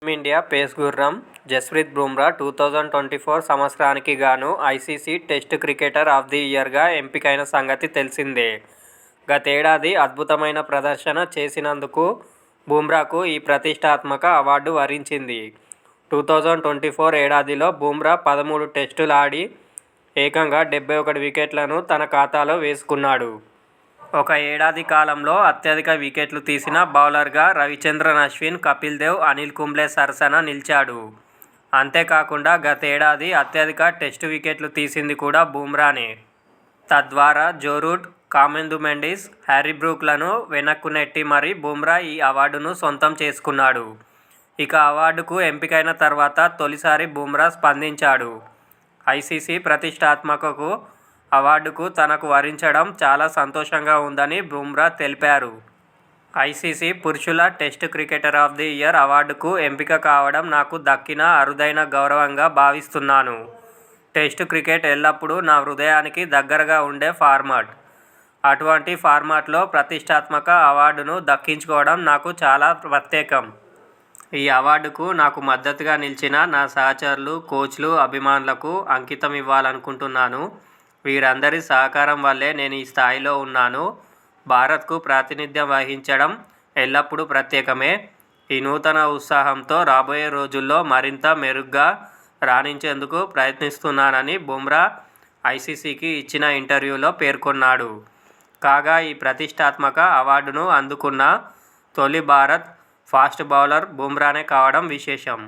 Team India face గుర్రం జస్ప్రీత్ బుమ్రా 2024 సంవత్సరానికి గాను ICC test cricketer of the ఇయర్గా ఎంపికైన సంగతి తెలిసిందే. గతేడాది అద్భుతమైన ప్రదర్శన చేసినందుకు బుమ్రాకు ఈ ప్రతిష్టాత్మక అవార్డు వరించింది. 2024 ఏడాదిలో బుమ్రా 13 టెస్టులు ఆడి ఏకంగా 71 వికెట్లను తన ఖాతాలో వేసుకున్నాడు. ఒక ఏడాది కాలంలో అత్యధిక వికెట్లు తీసిన బౌలర్గా రవిచంద్రన్ అశ్విన్, కపిల్ దేవ్, అనిల్ కుంబ్లే సరసన నిలిచాడు. అంతేకాకుండా గతేడాది అత్యధిక టెస్టు వికెట్లు తీసింది కూడా బుమ్రానే. తద్వారా జో రూట్, కామెందు మెండిస్, హ్యారీ బ్రూక్లను వెనక్కు నెట్టి మరీ బుమ్రా ఈ అవార్డును సొంతం చేసుకున్నాడు. ఇక అవార్డుకు ఎంపికైన తర్వాత తొలిసారి బుమ్రా స్పందించాడు. ఐసీసీ ప్రతిష్టాత్మక అవార్డుకు తనకు వరించడం చాలా సంతోషంగా ఉందని బుమ్రా తెలిపారు. ఐసీసీ పురుషుల test cricketer of the year అవార్డుకు ఎంపిక కావడం నాకు దక్కిన అరుదైన గౌరవంగా భావిస్తున్నాను. టెస్టు క్రికెట్ ఎల్లప్పుడూ నా హృదయానికి దగ్గరగా ఉండే ఫార్మాట్. అటువంటి ఫార్మాట్లో ప్రతిష్టాత్మక అవార్డును దక్కించుకోవడం నాకు చాలా ప్రత్యేకం. ఈ అవార్డుకు నాకు మద్దతుగా నిలిచిన నా సహచరులు, కోచ్లు, అభిమానులకు అంకితం ఇవ్వాలనుకుంటున్నాను. వీరందరి సహకారం వల్లే నేను ఈ స్థాయిలో ఉన్నాను. భారత్కు ప్రాతినిధ్యం వహించడం ఎల్లప్పుడూ ప్రత్యేకమే. ఈ నూతన ఉత్సాహంతో రాబోయే రోజుల్లో మరింత మెరుగ్గా రాణించేందుకు ప్రయత్నిస్తున్నానని బుమ్రా ఐసీసీకి ఇచ్చిన ఇంటర్వ్యూలో పేర్కొన్నాడు. కాగా ఈ ప్రతిష్టాత్మక అవార్డును అందుకున్న తొలి భారత ఫాస్ట్ బౌలర్ బుమ్రానే కావడం విశేషం.